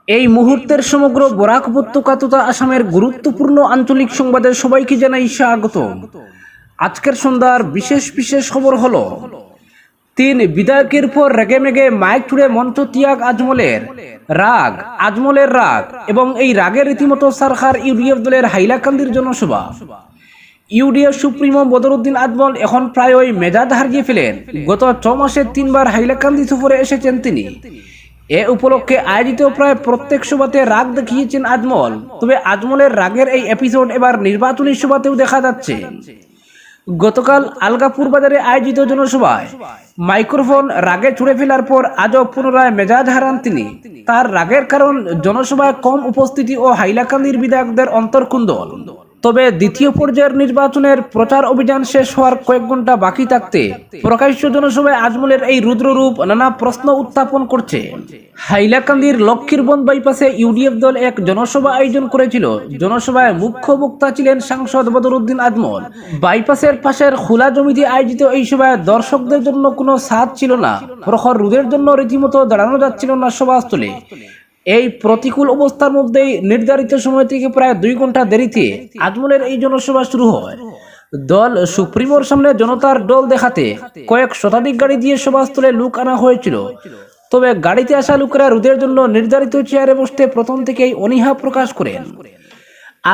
এই মুহূর্তের সমগ্র বরাক উপত্যকা তথা আসামের গুরুত্বপূর্ণ আঞ্চলিক সংবাদে সবাইকে জানাই স্বাগত। আজকের সন্ধ্যার বিশেষ বিশেষ খবর হলো, 3 বিধায়কের পর রেগেমেগে মাইক ছুড়ে মঞ্চ ত্যাগ আজমলের রাগ এবং এই রাগের রীতিমতো সারখার ইউডিএফ দলের হাইলাকান্দির জনসভা। ইউডিএফ সুপ্রিমো বদরুদ্দিন আজমল এখন প্রায়ই মেজাজ হারিয়ে ফেলেন। গত 6 মাসে 3 বার হাইলাকান্দি সফরে এসেছেন তিনি। এ উপলক্ষে আয়োজিত প্রায় প্রত্যেক সভাতে রাগ দেখিয়েছেন আজমল। তবে আজমলের রাগের এই এপিসোড এবার নির্বাচনী সভাতেও দেখা যাচ্ছে। গতকাল আলগাপুর বাজারে আয়োজিত জনসভায় মাইক্রোফোন রাগে ছুড়ে ফেলার পর আজও পুনরায় মেজাজ হারান তিনি। তার রাগের কারণ জনসভায় কম উপস্থিতি ও হাইলাকান্দির বিধায়কদের অন্তর্কুন্দল। তবে দ্বিতীয় পর্যায়ের নির্বাচনের প্রচার অভিযান শেষ হওয়ার কয়েক ঘন্টা বাকি থাকতে প্রকাশ্য জনসভায় আজমলের এই রুদ্ররূপ নানা প্রশ্ন উত্থাপন করছে। হাইলাকান্দির লক্ষ্মীরবন্দ বাইপাসে ইউডিএফ দল এক জনসভা আয়োজন করেছিল। জনসভায় মুখ্য বক্তা ছিলেন সাংসদ বদরুদ্দিন আজমল। বাইপাসের পাশের খোলা জমিতে আয়োজিত এই সভায় দর্শকদের জন্য কোনো ছাদ ছিল না। প্রখর রোদের জন্য রীতিমতো দাঁড়ানো যাচ্ছিল না সভাস্থলে। এই প্রতিকূল অবস্থার মধ্যেই নির্ধারিত সময় থেকে প্রায় 2 ঘন্টা দেরিতে আজমলের এই জনসভা শুরু হয়। দল সুপ্রিমোর সামনে জনতার দল দেখাতে কয়েক শতাধিক গাড়ি দিয়ে সভাস্থলে লোক আনা হয়েছিল। তবে গাড়িতে আসা লোকেরা রোদের জন্য নির্ধারিত চেয়ারে বসতে প্রথম থেকেই অনীহা প্রকাশ করেন।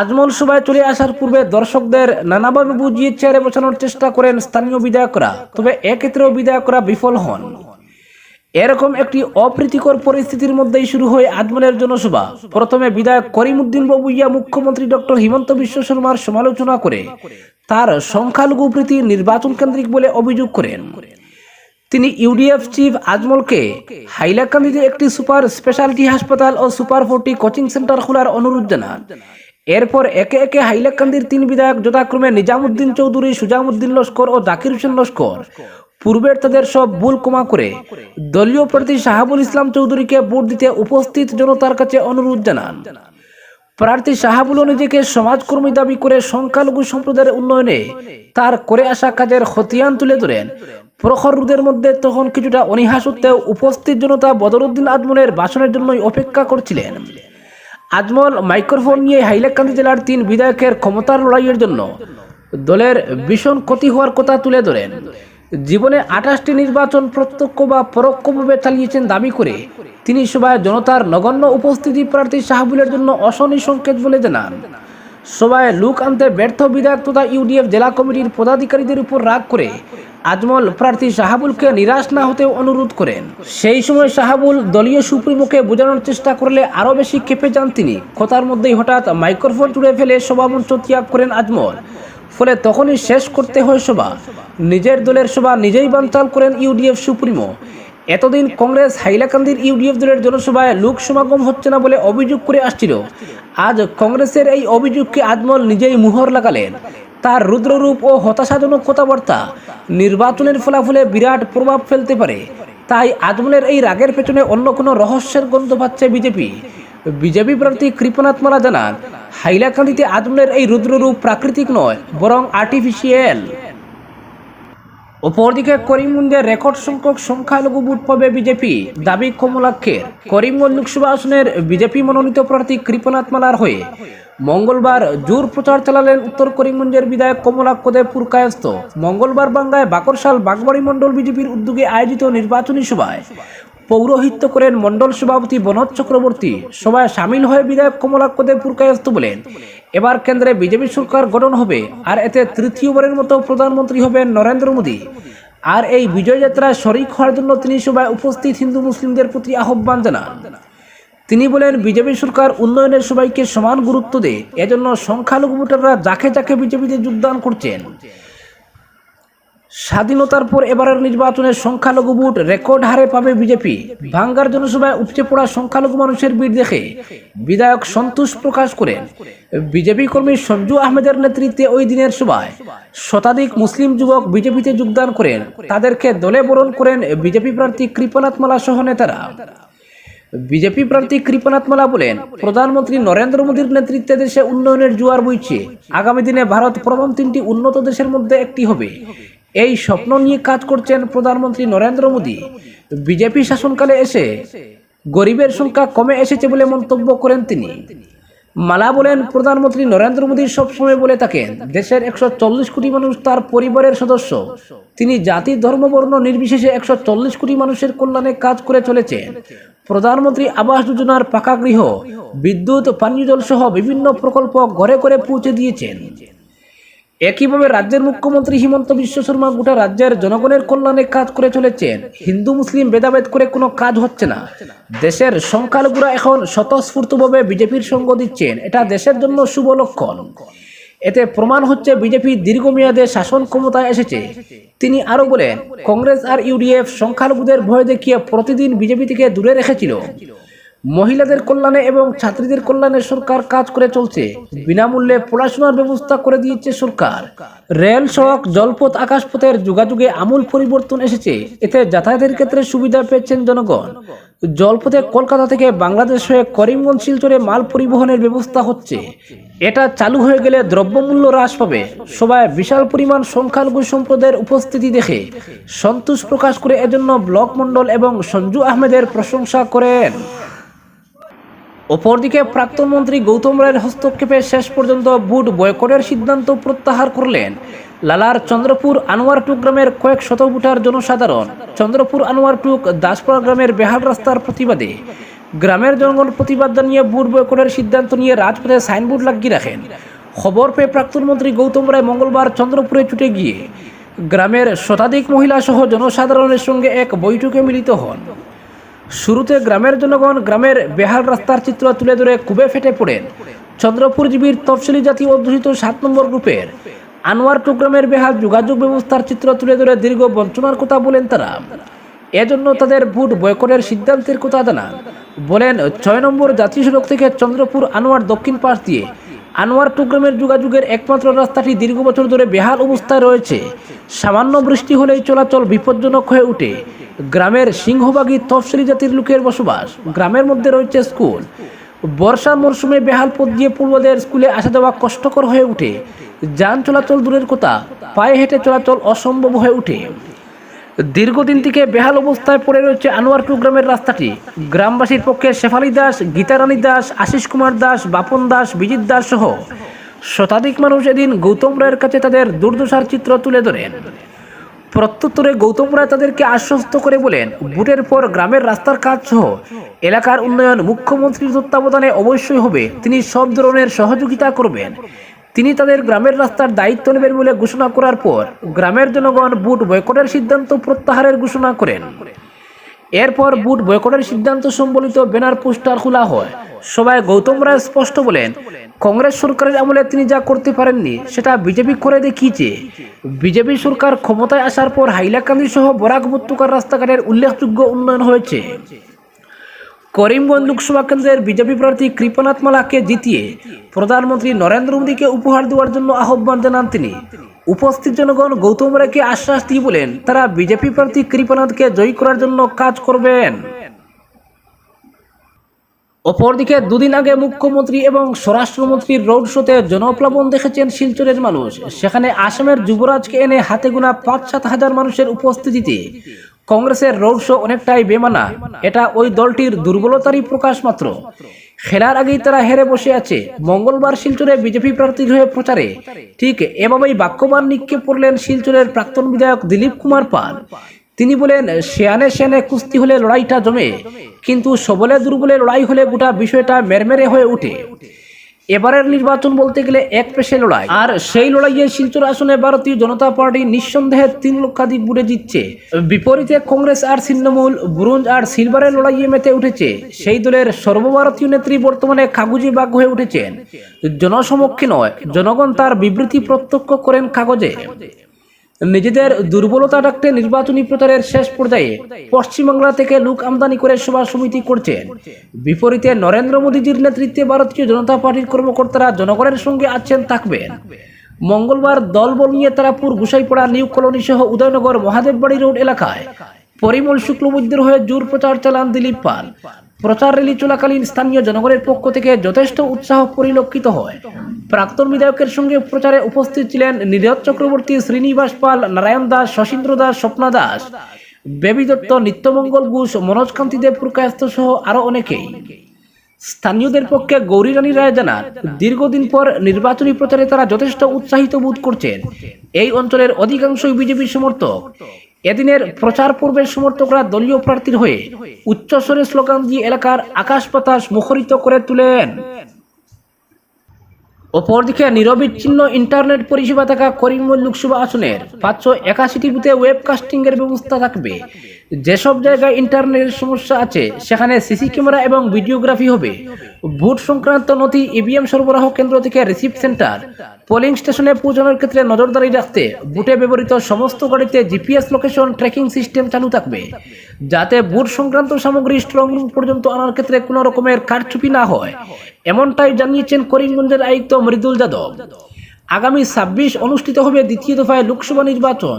আজমল সভায় চলে আসার পূর্বে দর্শকদের নানাভাবে বুঝিয়ে চেয়ারে বসানোর চেষ্টা করেন স্থানীয় বিধায়করা। তবে এক্ষেত্রেও বিধায়করা বিফল হন। এরকম একটি অপ্রীতিকর পরিস্থিতির মধ্যেই শুরু হয় আজমলের জনসভা। প্রথমে বিধায়ক করিমউদ্দিন বাবুইয়া মুখ্যমন্ত্রী ডক্টর হিমন্ত বিশ্ব শর্মার সমালোচনা করে তার সংখ্যালঘু প্রীতি নির্বাচন কেন্দ্রিক বলে অভিযোগ করেন। তিনি ইউডিএফ চিফ আজমলকে হাইলাকান্দিতে একটি সুপার স্পেশালিটি হাসপাতাল ও সুপার 40 কোচিং সেন্টার খোলার অনুরোধ জানান। এরপর একে একে হাইলাকান্দির 3 বিধায়ক যথাক্রমে নিজামুদ্দিন চৌধুরী, সুজামুদ্দিন লস্কর ও জাকির হোসেন লস্কর পূর্বের তাদের সব ভুল ক্ষমা করে দলীয় প্রার্থী শাহাবুল ইসলাম চৌধুরীকে ভোট দিতে উপস্থিত জনতার কাছে অনুরোধ জানান। প্রার্থী শাহাবুল নিজেকে সমাজকর্মী দাবি করে সংখ্যালঘু সম্প্রদায়ের উন্নয়নে তার করে আসা কাজের খতিয়ান তুলে ধরেন। প্রখর রোদের মধ্যে তখন কিছুটা অনীহা সত্ত্বেও উপস্থিত জনতা বদরুদ্দিন আজমলের ভাষণের জন্যই অপেক্ষা করছিলেন। আজমল মাইক্রোফোন নিয়ে হাইলাকান্দি জেলার 3 বিধায়কের ক্ষমতার লড়াইয়ের জন্য দলের ভীষণ ক্ষতি হওয়ার কথা তুলে ধরেন। জীবনে 28টি নির্বাচন প্রত্যক্ষ বা পরোক্ষভাবে চালিয়েছেন দাবি করে তিনি সভায় জনতার নগণ্য উপস্থিতি প্রার্থী শাহাবুলের জন্য অশনি সংকেত বলে জানান। সভায় লোক আনতে ব্যর্থ বিধায়ক তথা ইউডিএফ জেলা কমিটির পদাধিকারীদের উপর রাগ করে আজমল প্রার্থী শাহাবুলকে নিরাশ না হতেও অনুরোধ করেন। সেই সময় শাহাবুল দলীয় সুপ্রিমোকে বোঝানোর চেষ্টা করলে আরও বেশি ক্ষেপে যান তিনি। কথার মধ্যেই হঠাৎ মাইক্রোফোন তুলে ফেলে সভামঞ্চ ত্যাগ করেন আজমল। ফলে তখনই শেষ করতে হয় সভা। নিজের দলের সভা নিজেই বানচাল করেন ইউডিএফ সুপ্রিমো। এতদিন কংগ্রেস হাইলাকান্দির ইউডিএফ দলের জনসভায় লোক সমাগম হচ্ছে না বলে অভিযোগ করে আসছিল। আজ কংগ্রেসের এই অভিযোগকে আজমল নিজেই মুহর লাগালেন। তার রুদ্ররূপ ও হতাশাজনক কথাবার্তা নির্বাচনের ফলাফলে বিরাট প্রভাব ফেলতে পারে। তাই আজমলের এই রাগের পেছনে অন্য কোনো রহস্যের গন্ধ পাচ্ছে বিজেপি প্রার্থী কৃপনাথ মালা জানান, হাইলাকান্দিতে আজমলের এই রুদ্ররূপ প্রাকৃতিক নয়, বরং আর্টিফিশিয়াল। অপরদিকে করিমগঞ্জে রেকর্ড সংখ্যক সংখ্যালঘু ভোট পাবে বিজেপি, দাবি কমলাক্ষের। করিমগঞ্জ লোকসভা আসনের বিজেপি মনোনীত প্রার্থী কৃপনাথ মালার হয়ে মঙ্গলবার জোর প্রচার চালালেন উত্তর করিমগঞ্জের বিধায়ক কমলাক্ষ দেব পুরকায়স্থ। মঙ্গলবার বাঙ্গায় বাকরশাল বাগবাড়ি মণ্ডল বিজেপির উদ্যোগে আয়োজিত নির্বাচনী সভায় পৌরোহিত্য করেন মণ্ডল সভাপতি বনজ চক্রবর্তী। সভায় সামিল হয়ে বিধায়ক কমলাক্ষ দেব পুরকায়স্থ বলেন, এবার কেন্দ্রে বিজেপি সরকার গঠন হবে আর এতে তৃতীয়বারের মতো প্রধানমন্ত্রী হবেন নরেন্দ্র মোদী। আর এই বিজয় যাত্রায় শরিক হওয়ার জন্য তিনি সভায় উপস্থিত হিন্দু মুসলিমদের প্রতি আহ্বান জানান। তিনি বলেন, বিজেপি সরকার উন্নয়নের সবাইকে সমান গুরুত্ব দেয়, এজন্য সংখ্যালঘু ভোটাররা যাকে যাকে বিজেপিতে যোগদান করছেন। স্বাধীনতার পর এবারের নির্বাচনে সংখ্যালঘু ভোট রেকর্ড হারে পাবে বিজেপি। ভাঙ্গার জনসভায় উপচে পড়া সংখ্যালঘু মানুষের ভিড় দেখে বিধায়ক সন্তোষ প্রকাশ করেন। বিজেপি কর্মী সঞ্জু আহমেদের নেতৃত্বে ওই দিনের সভায় শতাধিক মুসলিম যুবক বিজেপিতে যোগদান করেন। তাদেরকে দলে বরণ করেন বিজেপি প্রার্থী কৃপনাথ মালা সহ নেতারা। বিজেপি প্রার্থী কৃপনাথ মালা বলেন, প্রধানমন্ত্রী নরেন্দ্র মোদীর নেতৃত্বে দেশে উন্নয়নের জোয়ার বইছে। আগামী দিনে ভারত প্রথম 3টি উন্নত দেশের মধ্যে একটি হবে। এই স্বপ্ন নিয়ে কাজ করছেন প্রধানমন্ত্রী নরেন্দ্র মোদী। বিজেপি শাসনকালে এসে গরিবের সংখ্যা কমে এসেছে বলে মন্তব্য করেন তিনি। মালা বলেন, প্রধানমন্ত্রী নরেন্দ্র মোদী সবসময় বলে থাকেন দেশের 140 কোটি মানুষ তার পরিবারের সদস্য। তিনি জাতি ধর্ম বর্ণ নির্বিশেষে 140 কোটি মানুষের কল্যাণে কাজ করে চলেছেন। প্রধানমন্ত্রী আবাস যোজনার পাকা গৃহ, বিদ্যুৎ, পানীয় জল সহ বিভিন্ন প্রকল্প ঘরে ঘরে পৌঁছে দিয়েছেন। একইভাবে রাজ্যের মুখ্যমন্ত্রী হিমন্ত বিশ্ব শর্মা গোটা রাজ্যের জনগণের কল্যাণে কাজ করে চলেছেন। হিন্দু মুসলিম ভেদাভেদ করে কোনো কাজ হচ্ছে না। দেশের সংখ্যালঘুরা এখন স্বতঃস্ফূর্তভাবে বিজেপির সঙ্গ দিচ্ছেন, এটা দেশের জন্য শুভ লক্ষণ। এতে প্রমাণ হচ্ছে বিজেপি দীর্ঘমেয়াদে শাসন ক্ষমতায় এসেছে। তিনি আরো বলেন, কংগ্রেস আর ইউডিএফ সংখ্যালঘুদের ভয় দেখিয়ে প্রতিদিন বিজেপি থেকে দূরে রেখেছিল। মহিলাদের কল্যাণে এবং ছাত্রীদের কল্যাণে সরকার কাজ করে চলছে। বিনামূল্যে পড়াশোনার ব্যবস্থা করে দিয়েছে সরকার। রেল, সড়ক, জলপথ, আকাশপথের যোগাযোগে আমূল পরিবর্তন এসেছে। এতে যাতায়াতের ক্ষেত্রে সুবিধা পেয়েছেন জনগণ। জলপথে কলকাতা থেকে বাংলাদেশ হয়ে করিমগঞ্জ শিলচরে মাল পরিবহনের ব্যবস্থা হচ্ছে। এটা চালু হয়ে গেলে দ্রব্যমূল্য হ্রাস পাবে। সবাই বিশাল পরিমাণ সংখ্যালঘু সম্প্রদায়ের উপস্থিতি দেখে সন্তোষ প্রকাশ করে এজন্য ব্লক মণ্ডল এবং সঞ্জু আহমেদের প্রশংসা করেন। অপরদিকে প্রাক্তন মন্ত্রী গৌতম রায়ের হস্তক্ষেপে শেষ পর্যন্ত ভোট বয়কটের সিদ্ধান্ত প্রত্যাহার করলেন লালার চন্দ্রপুর আনোয়ারটুক গ্রামের কয়েক শত ভোটার জনসাধারণ। চন্দ্রপুর আনোয়ারটুক দাসপাড়া গ্রামের বেহাল রাস্তার প্রতিবাদে গ্রামের জনগণ প্রতিবাদ জানিয়ে ভোট বয়কটের সিদ্ধান্ত নিয়ে রাজপথে সাইনবোর্ড লাগিয়ে রাখেন। খবর পেয়ে প্রাক্তন মন্ত্রী গৌতম রায় মঙ্গলবার চন্দ্রপুরে ছুটে গিয়ে গ্রামের শতাধিক মহিলা সহ জনসাধারণের সঙ্গে এক বৈঠকে মিলিত হন। শুরুতে গ্রামের জনগণ গ্রামের বেহাল রাস্তার চিত্র তুলে ধরে খুবই ফেটে পড়েন। চন্দ্রপুর জিবির তফসিলি জাতি অধ্যুষিত 7 নম্বর গ্রুপের আনোয়ারটুক গ্রামের বেহাল যোগাযোগ ব্যবস্থার চিত্র তুলে ধরে দীর্ঘ বঞ্চনার কথা বলেন তারা। এজন্য তাদের ভোট বয়কটের সিদ্ধান্তের কথা জানান। বলেন, 6 নম্বর জাতীয় সড়ক থেকে চন্দ্রপুর আনোয়ার দক্ষিণ পাশ দিয়ে আনোয়ারটুক গ্রামের যোগাযোগের একমাত্র রাস্তাটি দীর্ঘ বছর ধরে বেহাল অবস্থায় রয়েছে। সামান্য বৃষ্টি হলেই চলাচল বিপজ্জনক হয়ে ওঠে। গ্রামের সিংহভাগই তফসিলি জাতির লোকের বসবাস। গ্রামের মধ্যে রয়েছে স্কুল। বর্ষার মরশুমে বেহাল পথ দিয়ে পূর্বদের স্কুলে আসা যাওয়া কষ্টকর হয়ে ওঠে। যান চলাচল দূরের কথা, পায়ে হেঁটে চলাচল অসম্ভব হয়ে ওঠে। দীর্ঘদিন থেকে বেহাল অবস্থায় পড়ে রয়েছে আনোয়ারটুক গ্রামের রাস্তাটি। গ্রামবাসীর পক্ষে শেফালি দাস, গীতারানী দাস, আশিস কুমার দাস, বাপন দাস, বিজিত দাস সহ শতাধিক মানুষ এদিন গৌতম রায়ের কাছে তাদের দুর্দশার চিত্র তুলে ধরেন। প্রত্যুত্তরে গৌতম রায় তাদেরকে আশ্বস্ত করে বলেন, ভোটের পর গ্রামের রাস্তার কাজ সহ এলাকার উন্নয়ন মুখ্যমন্ত্রীর তত্ত্বাবধানে অবশ্যই হবে। তিনি সব ধরনের সহযোগিতা করবেন। তিনি তাদের গ্রামের রাস্তার দায়িত্ব নেবেন বলে ঘোষণা করার পর গ্রামের জনগণ ভোট বয়কটের সিদ্ধান্ত প্রত্যাহারের ঘোষণা করেন। এরপর ভোট বয়কটের সিদ্ধান্ত সম্বলিত ব্যানার পোস্টার খোলা হয়। সবাই গৌতম রায় স্পষ্ট বলেন, কংগ্রেস সরকারের আমলে তিনি যা করতে পারেননি সেটা বিজেপি করে দেখিয়েছে। বিজেপি সরকার ক্ষমতায় আসার পর হাইলাকান্দি সহ বরাক উপত্যকার রাস্তাঘাটের উল্লেখযোগ্য উন্নয়ন হয়েছে। করিমগঞ্জ লোকসভা কেন্দ্রের বিজেপি প্রার্থী কৃপানাথ মালাকে জিতিয়ে প্রধানমন্ত্রী নরেন্দ্র মোদীকে উপহার দেওয়ার জন্য আহ্বান জানান তিনি। উপস্থিত জনগণ গৌতম রায়কে আশ্বাস দিয়ে বলেন, তারা বিজেপি প্রার্থী কৃপানাথকে জয়ী করার জন্য কাজ করবেন। অপরদিকে দুদিন আগে মুখ্যমন্ত্রী এবং স্বরাষ্ট্রমন্ত্রীর রোড শোতে জনপ্লাবন দেখেছেন শিলচরের মানুষ। সেখানে আসামের যুবরাজকে এনে হাতে গোনা 5-7 হাজার মানুষের উপস্থিতিতে কংগ্রেসের রোড শো অনেকটাই বেমানা। এটা ওই দলটির দুর্বলতারই প্রকাশ মাত্র। খেলার আগেই তারা হেরে বসে আছে। মঙ্গলবার শিলচরে বিজেপি প্রার্থীর হয়ে প্রচারে ঠিক এভাবেই বাক্যবান নিক্ষেপ করলেন শিলচরের প্রাক্তন বিধায়ক দিলীপ কুমার পাল। তিনি বলেন, শেয়ানে শেয়ানে কুস্তি হলে লড়াইটা জমে, কিন্তু সবলে দুর্বলে লড়াই হলে গোটা বিষয়টা মেরমেরে হয়ে ওঠে। এবারের নির্বাচন বলতে গেলে এক পেশে লড়াই, আর সেই লড়াইয়ে শিলচর আসনে ভারতীয় জনতা পার্টি নিঃসন্দেহে 3 লক্ষাধিক ভোটে জিতছে। বিপরীতে কংগ্রেস আর ছিন্নমূল ব্রোঞ্জ আর সিলভারের লড়াইয়ে মেতে উঠেছে। সেই দলের সর্বভারতীয় নেত্রী বর্তমানে কাগজে বাঘ হয়ে উঠেছেন। জনসমক্ষে নয়, জনগণ তার বিবৃতি প্রত্যক্ষ করেন কাগজে। নিজেদের দুর্বলতা ঢাকতে নির্বাচনী প্রচারের শেষ পর্যায়ে পশ্চিমবাংলা থেকে লোক আমদানি করে সভা সমিতি করছেন। বিপরীতে নরেন্দ্র মোদীজির নেতৃত্বে ভারতীয় জনতা পার্টির কর্মকর্তারা জনগণের সঙ্গে আছেন, থাকবেন। মঙ্গলবার দলবল নিয়ে তারাপুর, গোসাইপাড়া, নিউ কলোনি সহ উদয়নগর মহাদেববাড়ি রোড এলাকায় পরিমল শুক্লবৈদ্যের হয়ে জোর প্রচার চালান দিলীপ পাল। প্রচার র্যালি চলাকালীন স্থানীয় জনগণের পক্ষ থেকে যথেষ্ট উৎসাহ পরিলক্ষিত হয়। প্রাক্তন বিধায়কের সঙ্গে প্রচারে উপস্থিত ছিলেন নীরজ চক্রবর্তী, শ্রীনিবাস পাল, নারায়ণ দাস, শশীন্দ্র দাস, স্বপ্না দাস, বেবি দত্ত, নিত্যমঙ্গল ঘোষ, মনোজ কান্তি দেব পুরকায়স্থ সহ আরো অনেকেই। স্থানীয়দের পক্ষে গৌরী রানী রায় জানান, দীর্ঘদিন পর নির্বাচনী প্রচারে তারা যথেষ্ট উৎসাহিত বোধ করছেন। এই অঞ্চলের অধিকাংশই বিজেপি সমর্থক। এদিনের প্রচার পর্বের সমর্থকরা দলীয় প্রার্থীর হয়ে উচ্চস্বরে স্লোগান দিয়ে এলাকার আকাশ বাতাস মুখরিত করে তোলেন। অপরদিকে নিরবিচ্ছিন্ন ইন্টারনেট পরিষেবা থাকা করিমগঞ্জ লোকসভা আসনের 581টি বুথে ওয়েবকাস্টিং এর ব্যবস্থা থাকবে। যেসব জায়গায় ইন্টারনেটের সমস্যা আছে সেখানে সিসি ক্যামেরা এবং ভিডিওগ্রাফি হবে। ভোট সংক্রান্ত নথি ইভিএম সরবরাহ কেন্দ্র থেকে রিসিপ্ট সেন্টার, পোলিং স্টেশনে পৌঁছানোর ক্ষেত্রে নজরদারি রাখতে বুথে ব্যবহৃত সমস্ত গাড়িতে জিপিএস লোকেশন ট্র্যাকিং সিস্টেম চালু থাকবে, যাতে ভোট সংক্রান্ত সামগ্রী স্ট্রং রুম পর্যন্ত আনার ক্ষেত্রে কোনো রকমের কারচুপি না হয়। এমনটাই জানিয়েছেন করিমগঞ্জের আয়ুক্ত মৃদুল যাদব। আগামী 26 অনুষ্ঠিত হবে দ্বিতীয় দফায় লোকসভা নির্বাচন।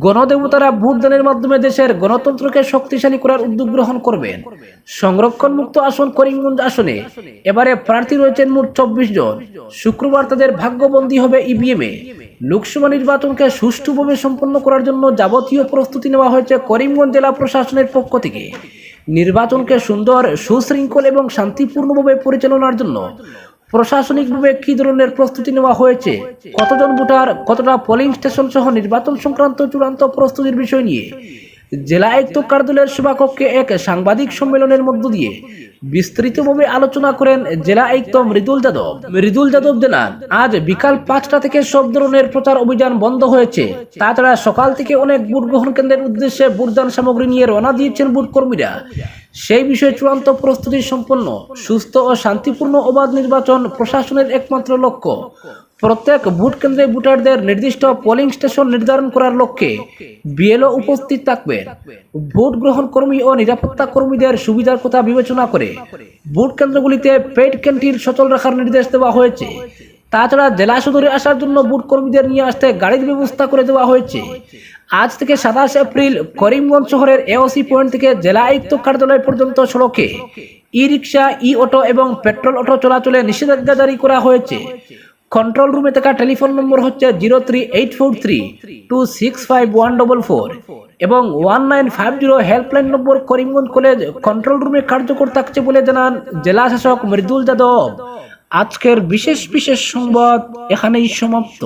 গণদেবতারা ভোটদানের মাধ্যমে দেশের গণতন্ত্রকে শক্তিশালী করার উদ্যোগ গ্রহণ করবেন। সংরক্ষণ মুক্ত আসন করিমগঞ্জ আসনে এবারে প্রার্থী রয়েছেন মোট 24 জন। শুক্রবার তাদের ভাগ্যবন্দী হবে ইভিএমে। লোকসভা নির্বাচনকে সুষ্ঠুভাবে সম্পন্ন করার জন্য যাবতীয় প্রস্তুতি নেওয়া হয়েছে করিমগঞ্জ জেলা প্রশাসনের পক্ষ থেকে। নির্বাচনকে সুন্দর, সুশৃঙ্খল এবং শান্তিপূর্ণভাবে পরিচালনার জন্য প্রশাসনিকভাবে কি ধরনের প্রস্তুতি নেওয়া হয়েছে, কতজন ভোটার, কতটা পোলিং স্টেশন সহ নির্বাচন সংক্রান্ত চূড়ান্ত প্রস্তুতির বিষয় নিয়ে জেলা আয়ুক্ত কার্যালয়ের সভাকক্ষে এক সাংবাদিক সম্মেলনের মধ্য দিয়ে বিস্তৃতভাবে আলোচনা করেন জেলা আয়ুক্ত মৃদুল যাদব। মৃদুল যাদব জানান, আজ বিকাল 5টা থেকে সব ধরনের প্রচার অভিযান বন্ধ হয়েছে। তাছাড়া সকাল থেকে অনেক ভোট গ্রহণ কেন্দ্রের উদ্দেশ্যে ভোটদান সামগ্রী নিয়ে রওনা দিয়েছেন ভোট কর্মীরা। সেই বিষয়ে চূড়ান্ত প্রস্তুতি সম্পন্ন, সুস্থ ও শান্তিপূর্ণ অবাধ নির্বাচন প্রশাসনের একমাত্র লক্ষ্য। প্রত্যেক ভোট কেন্দ্রে ভোটারদের নির্দিষ্ট পোলিং স্টেশন নির্ধারণ করার লক্ষ্যে বিএলও উপস্থিত থাকবেন। ভোট গ্রহণ কর্মী ও নিরাপত্তা কর্মীদের সুবিধার কথা বিবেচনা করে ভোট কেন্দ্রগুলিতে পেইড ক্যান্টিন সচল রাখার নির্দেশ দেওয়া হয়েছে। তাছাড়া জেলা সদরে আসার জন্য ভোট কর্মীদের নিয়ে আসতে গাড়ির ব্যবস্থা করে দেওয়া হয়েছে। আজ থেকে 27 এপ্রিল করিমগঞ্জ শহরের এওসি পয়েন্ট থেকে জেলা আয়ুক্ত কার্যালয় পর্যন্ত সড়কে ই রিক্সা, ই অটো এবং পেট্রোল অটো চলাচলে নিষেধাজ্ঞা জারি করা হয়েছে। কন্ট্রোল রুমে থাকা টেলিফোন নম্বর হচ্ছে 03843265144 এবং 1950 helpline number Karimganj college control রুমে কার্যকর থাকছে বলে জানান জেলা শাসক মৃদুল যাদব। আজকের বিশেষ সংবাদ এখানেই সমাপ্ত।